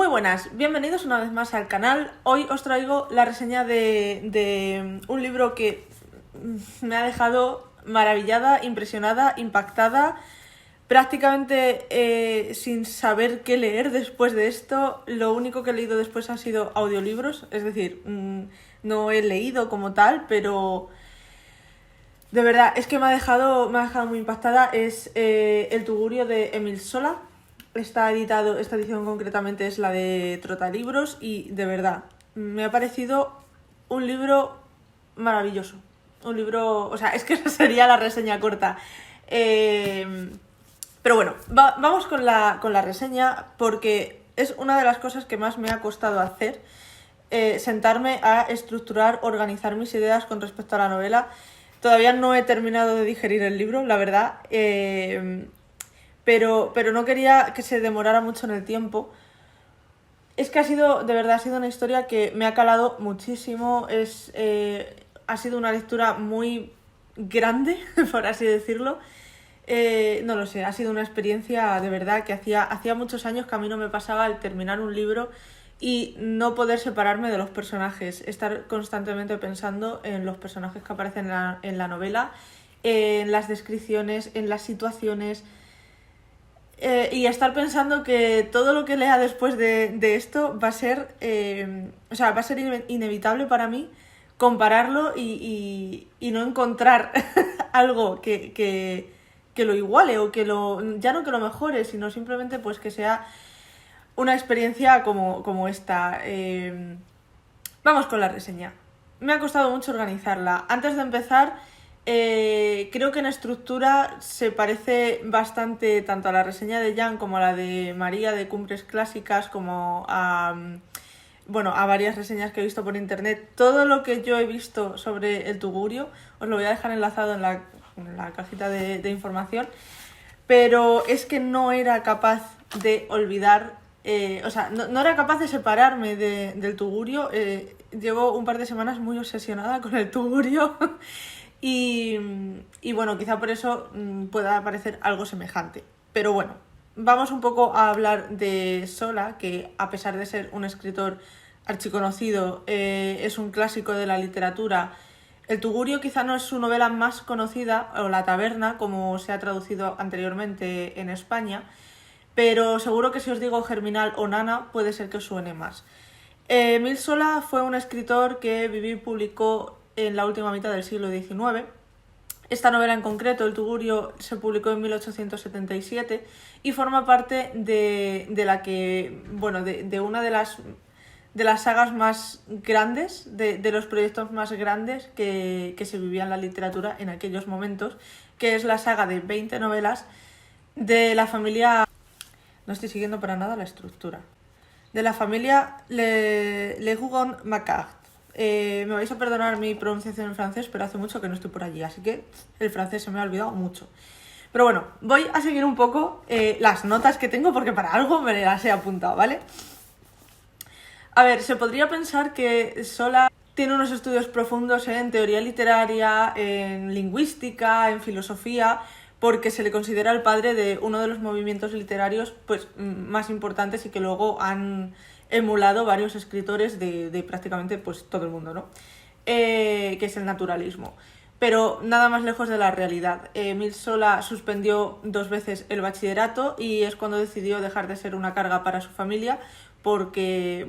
Muy buenas, bienvenidos una vez más al canal. Hoy os traigo la reseña de un libro que me ha dejado maravillada, impresionada, impactada, prácticamente sin saber qué leer después de esto. Lo único que he leído después han sido audiolibros, es decir, no he leído como tal, pero de verdad es que me ha dejado muy impactada. Es El Tugurio de Émile Zola. Esta edición concretamente es la de Trotalibros y de verdad me ha parecido un libro maravilloso. Un libro, o sea, es que esa sería la reseña corta. Pero bueno, vamos con la reseña, porque es una de las cosas que más me ha costado hacer, sentarme a estructurar, organizar mis ideas con respecto a la novela. Todavía no he terminado de digerir el libro, la verdad, pero no quería que se demorara mucho en el tiempo. Es que de verdad, ha sido una historia que me ha calado muchísimo. Ha sido una lectura muy grande, por así decirlo. No lo sé, ha sido una experiencia de verdad que hacía muchos años que a mí no me pasaba el terminar un libro y no poder separarme de los personajes, estar constantemente pensando en los personajes que aparecen en la novela, en las descripciones, en las situaciones, y estar pensando que todo lo que lea después de esto va a ser, va a ser inevitable para mí compararlo y no encontrar algo que lo iguale o ya no que lo mejore, sino simplemente pues que sea una experiencia como esta. Vamos con la reseña. Me ha costado mucho organizarla. Antes de empezar, creo que en estructura se parece bastante tanto a la reseña de Jan como a la de María de Cumbres Clásicas, como a varias reseñas que he visto por internet. Todo lo que yo he visto sobre el Tugurio os lo voy a dejar enlazado en la cajita de información, pero es que no era capaz de olvidar, no era capaz de separarme del Tugurio. Llevo un par de semanas muy obsesionada con el Tugurio y bueno, quizá por eso pueda parecer algo semejante. Pero bueno, vamos un poco a hablar de Zola, que a pesar de ser un escritor archiconocido, es un clásico de la literatura. El Tugurio quizá no es su novela más conocida, o La taberna, como se ha traducido anteriormente en España, pero seguro que si os digo Germinal o Nana puede ser que os suene más. Émile Zola fue un escritor que vivió y publicó en la última mitad del siglo XIX. Esta novela en concreto, El Tugurio, se publicó en 1877 y forma parte de una de las sagas más grandes, de los proyectos más grandes que se vivían en la literatura en aquellos momentos, que es la saga de 20 novelas de la familia... No estoy siguiendo para nada la estructura. De la familia Le Rougon-Macquart. Me vais a perdonar mi pronunciación en francés, pero hace mucho que no estoy por allí, así que el francés se me ha olvidado mucho. Pero bueno, voy a seguir un poco las notas que tengo, porque para algo me las he apuntado, ¿vale? A ver, se podría pensar que Zola tiene unos estudios profundos en teoría literaria, en lingüística, en filosofía, porque se le considera el padre de uno de los movimientos literarios pues más importantes y que luego han emulado varios escritores de prácticamente pues todo el mundo, ¿no? Que es el naturalismo. Pero nada más lejos de la realidad. Émile Zola suspendió 2 veces el bachillerato y es cuando decidió dejar de ser una carga para su familia, porque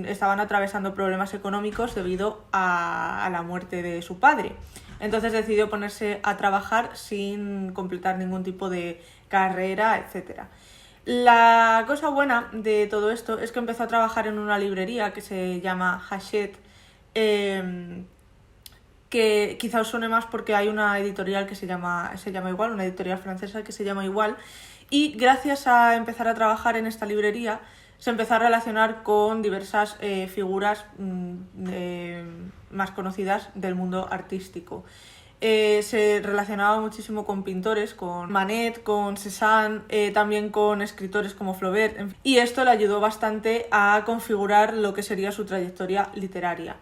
estaban atravesando problemas económicos debido a la muerte de su padre. Entonces decidió ponerse a trabajar sin completar ningún tipo de carrera, etc. La cosa buena de todo esto es que empezó a trabajar en una librería que se llama Hachette, que quizá os suene más porque hay una editorial que se llama igual, una editorial francesa que se llama igual, y gracias a empezar a trabajar en esta librería se empezó a relacionar con diversas figuras más conocidas del mundo artístico. Se relacionaba muchísimo con pintores, con Manet, con Cézanne, también con escritores como Flaubert, y esto le ayudó bastante a configurar lo que sería su trayectoria literaria.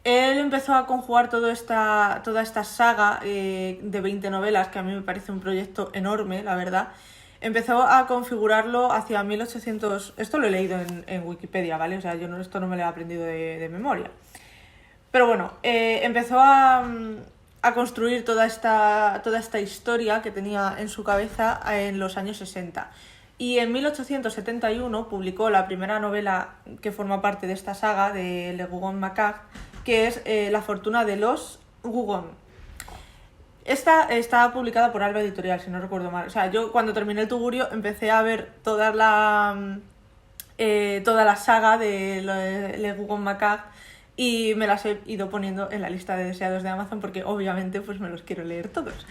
Él empezó a conjugar toda esta saga de 20 novelas, que a mí me parece un proyecto enorme, la verdad, empezó a configurarlo hacia 1800... Esto lo he leído en Wikipedia, ¿vale? O sea, esto no me lo he aprendido de memoria. Pero bueno, empezó a construir toda esta historia que tenía en su cabeza en los años 60. Y en 1871 publicó la primera novela que forma parte de esta saga de Le Rougon-Macquart, que es La fortuna de los Rougon. Esta está publicada por Alba Editorial, si no recuerdo mal. O sea, yo cuando terminé el Tugurio empecé a ver toda la saga de Le Rougon-Macquart y me las he ido poniendo en la lista de deseados de Amazon porque obviamente pues me los quiero leer todos.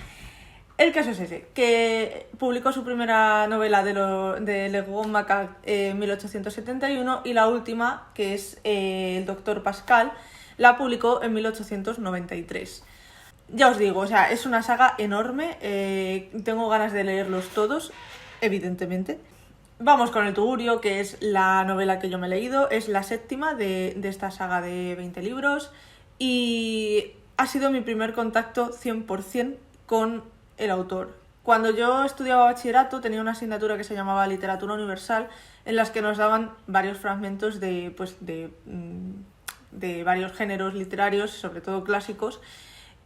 El caso es ese, que publicó su primera novela de Le Rougon-Macquart en 1871 y la última, que es El Doctor Pascal, la publicó en 1893. Ya os digo, o sea, es una saga enorme, tengo ganas de leerlos todos, evidentemente. Vamos con el Tugurio, que es la novela que yo me he leído, es la séptima de esta saga de 20 libros y ha sido mi primer contacto 100% con el autor. Cuando yo estudiaba bachillerato tenía una asignatura que se llamaba Literatura Universal, en las que nos daban varios fragmentos de varios géneros literarios, sobre todo clásicos,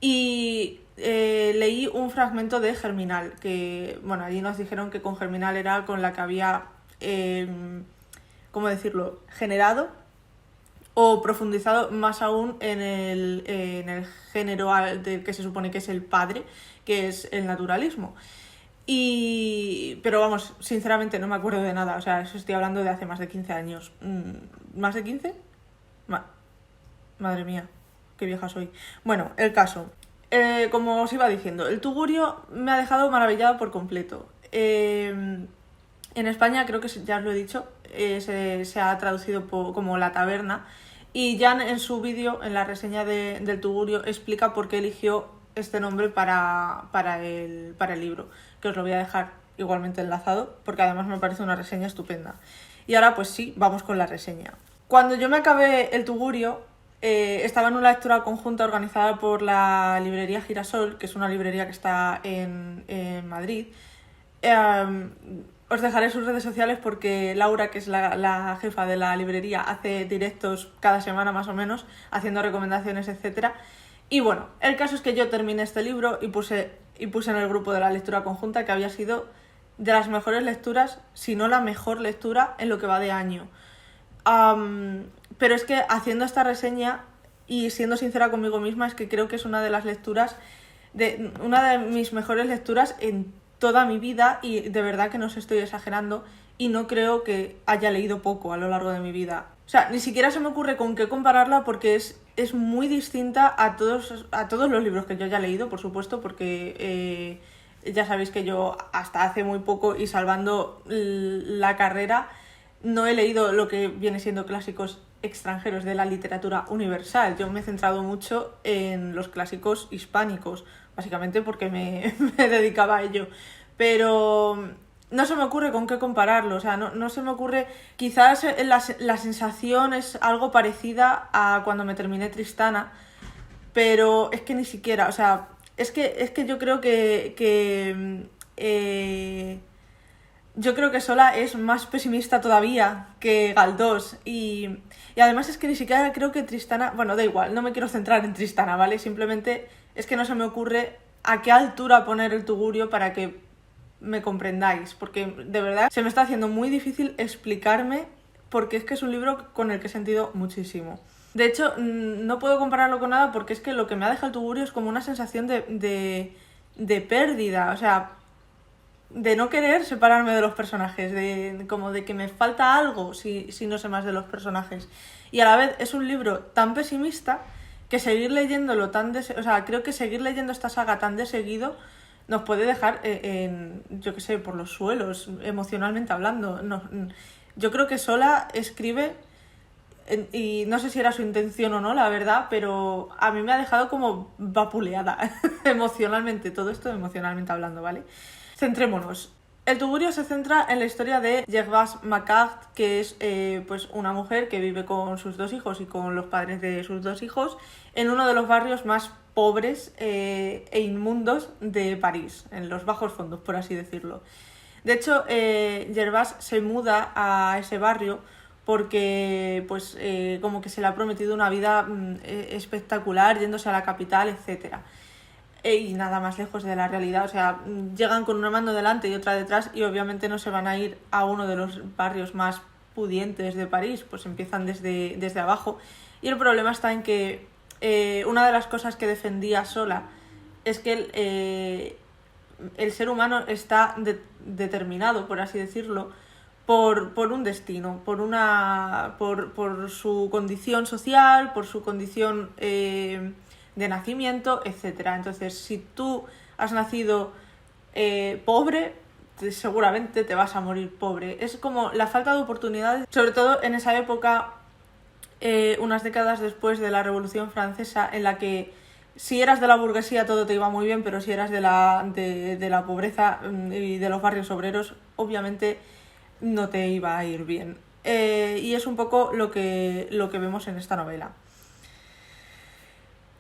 y leí un fragmento de Germinal, que bueno, allí nos dijeron que con Germinal era con la que había, ¿cómo decirlo?, generado o profundizado más aún en el género del que se supone que es el padre, que es el naturalismo. Pero vamos, sinceramente no me acuerdo de nada, o sea, eso estoy hablando de hace más de 15 años. ¿Más de 15? Madre mía, qué vieja soy. Bueno, el caso. Como os iba diciendo, el Tugurio me ha dejado maravillado por completo. En España, creo que ya os lo he dicho, se ha traducido como La Taberna, y Jan en su vídeo, en la reseña del Tugurio, explica por qué eligió este nombre para el libro, que os lo voy a dejar igualmente enlazado, porque además me parece una reseña estupenda. Y ahora pues sí, vamos con la reseña. Cuando yo me acabé el Tugurio, estaba en una lectura conjunta organizada por la librería Girasol, que es una librería que está en Madrid. Os dejaré sus redes sociales porque Laura, que es la jefa de la librería, hace directos cada semana más o menos, haciendo recomendaciones, etc. Y bueno, el caso es que yo terminé este libro y puse en el grupo de la lectura conjunta que había sido de las mejores lecturas, si no la mejor lectura en lo que va de año. Pero es que haciendo esta reseña y siendo sincera conmigo misma, es que creo que es una de las lecturas, una de mis mejores lecturas en toda mi vida, y de verdad que no os estoy exagerando, y no creo que haya leído poco a lo largo de mi vida. O sea, ni siquiera se me ocurre con qué compararla porque es muy distinta a todos los libros que yo haya leído, por supuesto, porque ya sabéis que yo hasta hace muy poco y salvando la carrera no he leído lo que viene siendo clásicos extranjeros de la literatura universal. Yo me he centrado mucho en los clásicos hispánicos, básicamente porque me dedicaba a ello. Pero no se me ocurre con qué compararlo, o sea, no se me ocurre... Quizás la sensación es algo parecida a cuando me terminé Tristana, pero es que ni siquiera, o sea, es que yo creo yo creo que Sola es más pesimista todavía que Galdós y además es que ni siquiera creo que Tristana... Bueno, da igual, no me quiero centrar en Tristana, ¿vale? Simplemente es que no se me ocurre a qué altura poner el Tugurio para que me comprendáis, porque de verdad se me está haciendo muy difícil explicarme porque es que es un libro con el que he sentido muchísimo. De hecho, no puedo compararlo con nada porque es que lo que me ha dejado el Tugurio es como una sensación de pérdida, o sea, de no querer separarme de los personajes, como de que me falta algo si no sé más de los personajes. Y a la vez es un libro tan pesimista que seguir leyéndolo o sea, creo que seguir leyendo esta saga tan de seguido nos puede dejar yo qué sé, por los suelos, emocionalmente hablando. No, yo creo que Sola escribe, y no sé si era su intención o no, la verdad, pero a mí me ha dejado como vapuleada emocionalmente, todo esto emocionalmente hablando, ¿vale? Centrémonos. El Tugurio se centra en la historia de Gervase Macquart, que es pues una mujer que vive con sus dos hijos y con los padres de sus dos hijos en uno de los barrios más pobres e inmundos de París, en los bajos fondos, por así decirlo. De hecho, Gervás se muda a ese barrio porque pues como que se le ha prometido una vida espectacular yéndose a la capital, etcétera. Y nada más lejos de la realidad, o sea, llegan con una mano delante y otra detrás y obviamente no se van a ir a uno de los barrios más pudientes de París, pues empiezan desde abajo. Y el problema está en que una de las cosas que defendía Sola es que el ser humano está determinado, por así decirlo, por un destino, por su condición social, por su condición de nacimiento, etcétera. Entonces, si tú has nacido pobre, seguramente te vas a morir pobre. Es como la falta de oportunidades, sobre todo en esa época, unas décadas después de la Revolución Francesa, en la que si eras de la burguesía todo te iba muy bien, pero si eras de la pobreza y de los barrios obreros, obviamente no te iba a ir bien. Y es un poco lo que vemos en esta novela.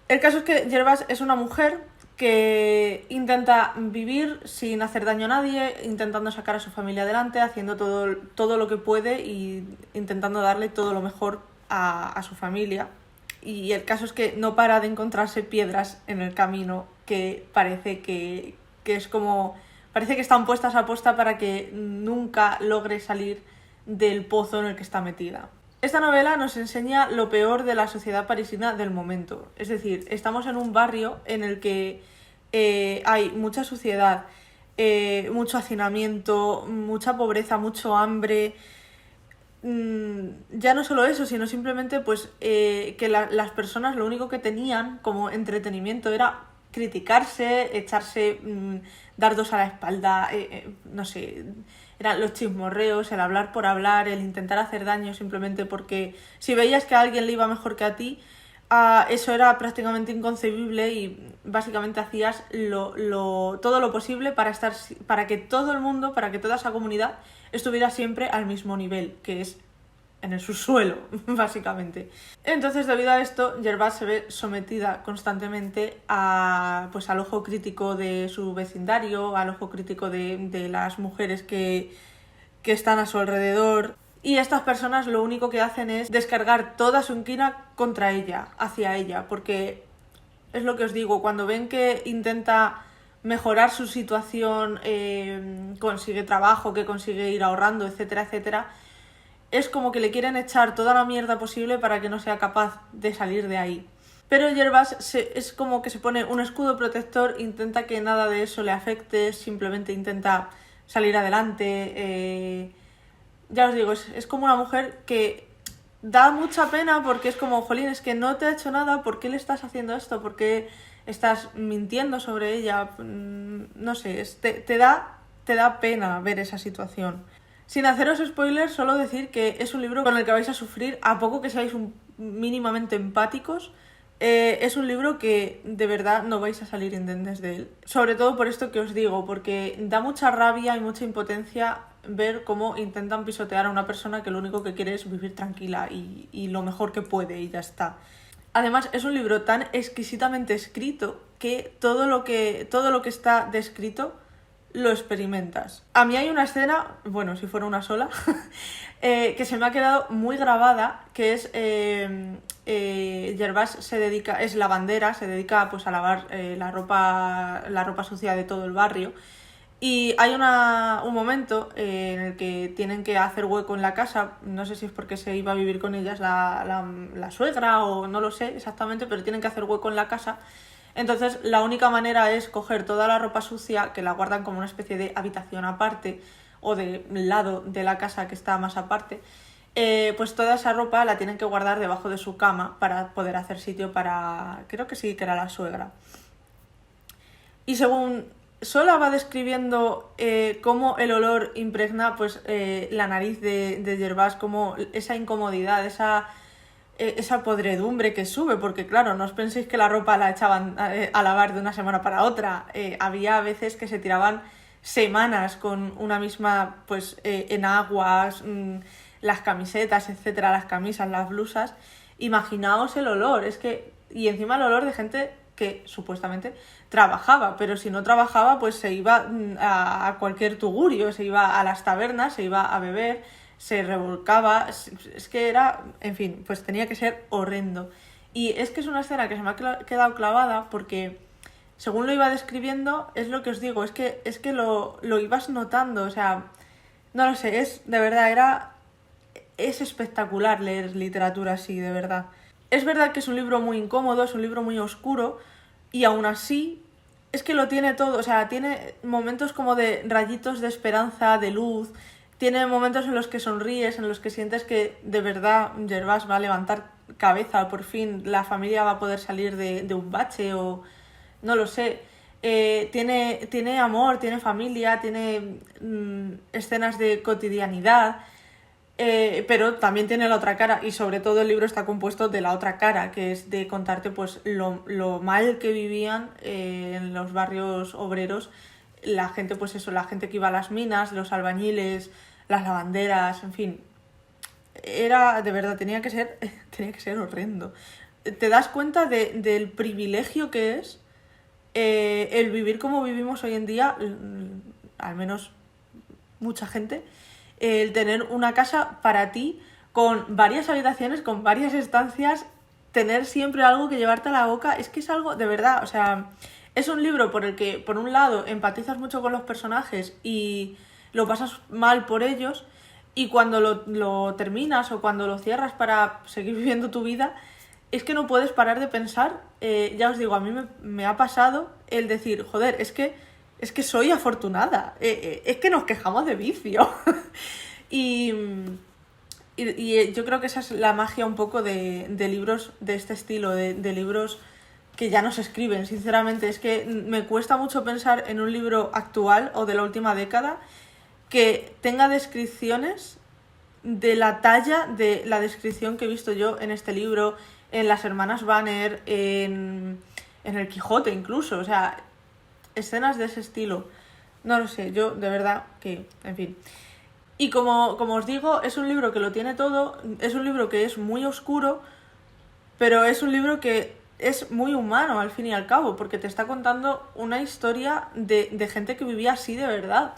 El caso es que Gervás es una mujer que intenta vivir sin hacer daño a nadie, intentando sacar a su familia adelante, haciendo todo lo que puede y intentando darle todo lo mejor a su familia. Y el caso es que no para de encontrarse piedras en el camino que parece que es como... Parece que están puestas a posta para que nunca logre salir del pozo en el que está metida. Esta novela nos enseña lo peor de la sociedad parisina del momento. Es decir, estamos en un barrio en el que hay mucha suciedad, mucho hacinamiento, mucha pobreza, mucho hambre. Ya no solo eso, sino simplemente pues que las personas lo único que tenían como entretenimiento era criticarse, echarse dardos a la espalda, no sé, eran los chismorreos, el hablar por hablar, el intentar hacer daño simplemente porque si veías que a alguien le iba mejor que a ti, eso era prácticamente inconcebible y básicamente hacías todo lo posible para que todo el mundo, para que toda esa comunidad estuviera siempre al mismo nivel, que es en el subsuelo, básicamente. Entonces, debido a esto, Gervás se ve sometida constantemente al ojo crítico de su vecindario, al ojo crítico de las mujeres que están a su alrededor. Y estas personas lo único que hacen es descargar toda su inquina contra ella, hacia ella, porque es lo que os digo, cuando ven que intenta mejorar su situación, consigue trabajo, que consigue ir ahorrando, etcétera, etcétera, es como que le quieren echar toda la mierda posible para que no sea capaz de salir de ahí. Pero Gervás es como que se pone un escudo protector, intenta que nada de eso le afecte, simplemente intenta salir adelante. Ya os digo, es como una mujer que da mucha pena porque es como, jolín, es que no te ha hecho nada, ¿por qué le estás haciendo esto? ¿Por qué estás mintiendo sobre ella? No sé, te da pena ver esa situación. Sin haceros spoilers, solo decir que es un libro con el que vais a sufrir, a poco que seáis mínimamente empáticos. Es un libro que de verdad no vais a salir indemnes de él. Sobre todo por esto que os digo, porque da mucha rabia y mucha impotencia ver cómo intentan pisotear a una persona que lo único que quiere es vivir tranquila y lo mejor que puede y ya está. Además, es un libro tan exquisitamente escrito que todo lo que está descrito lo experimentas. A mí hay una escena, bueno, si fuera una sola, que se me ha quedado muy grabada, que es Gervás es lavandera, se dedica pues a lavar la ropa sucia de todo el barrio. Y hay un momento en el que tienen que hacer hueco en la casa, no sé si es porque se iba a vivir con ellas la suegra o no lo sé exactamente, pero tienen que hacer hueco en la casa. Entonces la única manera es coger toda la ropa sucia, que la guardan como una especie de habitación aparte o de lado de la casa que está más aparte, pues toda esa ropa la tienen que guardar debajo de su cama para poder hacer sitio para, creo que sí, que era la suegra. Y según Sola va describiendo cómo el olor impregna pues la nariz de Gervás, como esa incomodidad, esa podredumbre que sube, porque claro, no os penséis que la ropa la echaban a lavar de una semana para otra. Había veces que se tiraban semanas con una misma, pues enaguas, las camisetas, etcétera, las camisas, las blusas. Imaginaos el olor, es que... Y encima el olor de gente que supuestamente trabajaba, pero si no trabajaba pues se iba a cualquier tugurio, se iba a las tabernas, se iba a beber, se revolcaba, es que era, en fin, pues tenía que ser horrendo. Y es que es una escena que se me ha quedado clavada porque según lo iba describiendo, es lo que os digo, es que lo ibas notando, o sea, no lo sé, de verdad, es espectacular leer literatura así, de verdad. Es verdad que es un libro muy incómodo, es un libro muy oscuro, y aún así es que lo tiene todo, o sea, tiene momentos como de rayitos de esperanza, de luz, tiene momentos en los que sonríes, en los que sientes que de verdad Gervás va a levantar cabeza, por fin la familia va a poder salir de un bache o no lo sé. Tiene amor, tiene familia, tiene escenas de cotidianidad, pero también tiene la otra cara y sobre todo el libro está compuesto de la otra cara, que es de contarte pues lo mal que vivían en los barrios obreros la gente, pues eso, la gente que iba a las minas, los albañiles, las lavanderas, en fin. Era, de verdad, tenía que ser horrendo. Te das cuenta del privilegio que es el vivir como vivimos hoy en día, al menos mucha gente, el tener una casa para ti con varias habitaciones, con varias estancias, tener siempre algo que llevarte a la boca, es que es algo de verdad, o sea, es un libro por el que, por un lado, empatizas mucho con los personajes y lo pasas mal por ellos, y cuando lo terminas o cuando lo cierras para seguir viviendo tu vida, es que no puedes parar de pensar, ya os digo, a mí me ha pasado el decir, joder, es que soy afortunada, es que nos quejamos de vicio. y, y yo creo que esa es la magia un poco de libros de este estilo, de libros que ya no se escriben, sinceramente. Es que me cuesta mucho pensar en un libro actual o de la última década que tenga descripciones de la talla de la descripción que he visto yo en este libro, en Las hermanas Banner, en El Quijote incluso, o sea, escenas de ese estilo. No lo sé, yo de verdad que, en fin. Y como os digo, es un libro que lo tiene todo, es un libro que es muy oscuro, pero es un libro que es muy humano al fin y al cabo, porque te está contando una historia de gente que vivía así de verdad.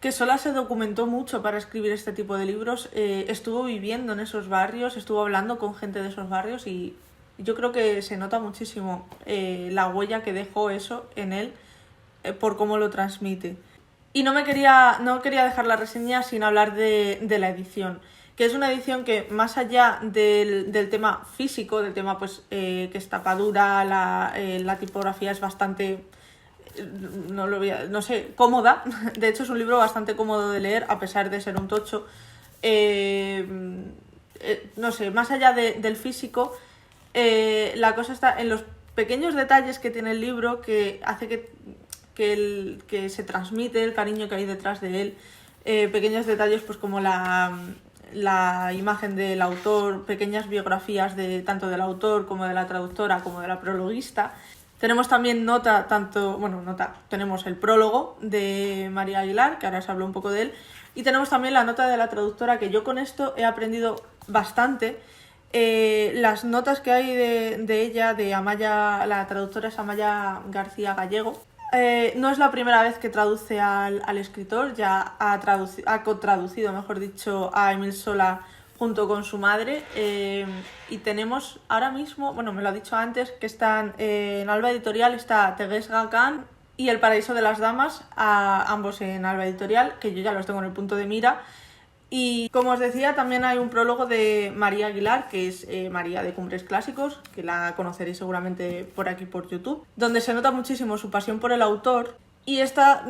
Que sola se documentó mucho para escribir este tipo de libros, estuvo viviendo en esos barrios, estuvo hablando con gente de esos barrios y yo creo que se nota muchísimo la huella que dejó eso en él por cómo lo transmite. Y no quería dejar la reseña sin hablar de la edición, que es una edición que más allá del tema físico, del tema pues que es tapadura, la tipografía es bastante... no sé, cómoda. De hecho es un libro bastante cómodo de leer a pesar de ser un tocho. No sé, más allá del físico, la cosa está en los pequeños detalles que tiene el libro que hace que se transmite el cariño que hay detrás de él. Pequeños detalles pues como la imagen del autor, pequeñas biografías tanto del autor como de la traductora como de la prologuista. Tenemos también tenemos el prólogo de María Aguilar, que ahora os hablo un poco de él, y tenemos también la nota de la traductora, que yo con esto he aprendido bastante. Las notas que hay de ella, de Amaya, la traductora es Amaya García Gallego. No es la primera vez que traduce al escritor, ya ha cotraducido, mejor dicho, a Émile Zola junto con su madre, y tenemos ahora mismo, bueno, me lo ha dicho antes, que están en Alba Editorial, está Thérèse Racan y El Paraíso de las Damas, ambos en Alba Editorial, que yo ya los tengo en el punto de mira. Y como os decía, también hay un prólogo de María Aguilar, que es María de Cumbres Clásicos, que la conoceréis seguramente por aquí por YouTube, donde se nota muchísimo su pasión por el autor, y esta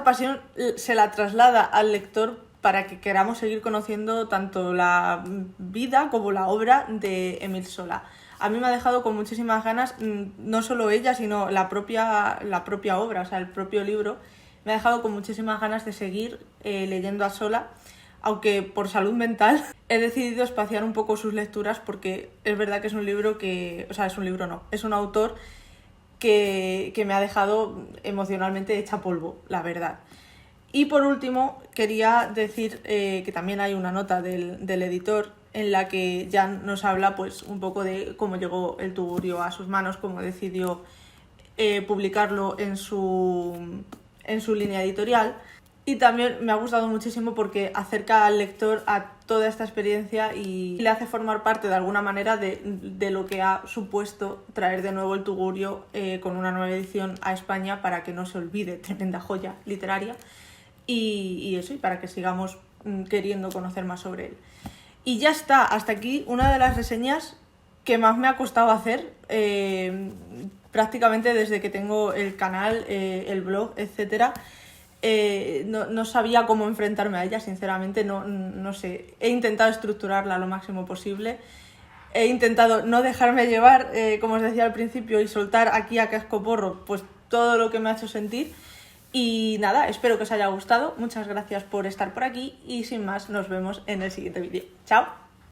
pasión se la traslada al lector para que queramos seguir conociendo tanto la vida como la obra de Émile Zola. A mí me ha dejado con muchísimas ganas, no solo ella, sino la propia obra, o sea, el propio libro. Me ha dejado con muchísimas ganas de seguir leyendo a Zola, aunque por salud mental he decidido espaciar un poco sus lecturas porque es verdad que es un libro es un autor que me ha dejado emocionalmente hecha polvo, la verdad. Y por último, quería decir que también hay una nota del editor en la que Jan nos habla pues un poco de cómo llegó el tugurio a sus manos, cómo decidió publicarlo en su línea editorial. Y también me ha gustado muchísimo porque acerca al lector a toda esta experiencia y le hace formar parte de alguna manera de lo que ha supuesto traer de nuevo el tugurio con una nueva edición a España, para que no se olvide, tremenda joya literaria, y eso, y para que sigamos queriendo conocer más sobre él. Y ya está, hasta aquí una de las reseñas que más me ha costado hacer, prácticamente desde que tengo el canal, el blog, etcétera. No sabía cómo enfrentarme a ella, sinceramente, no sé. He intentado estructurarla lo máximo posible. He intentado no dejarme llevar, como os decía al principio, y soltar aquí a cascoporro pues todo lo que me ha hecho sentir. Y nada, espero que os haya gustado. Muchas gracias por estar por aquí y sin más, nos vemos en el siguiente vídeo. ¡Chao!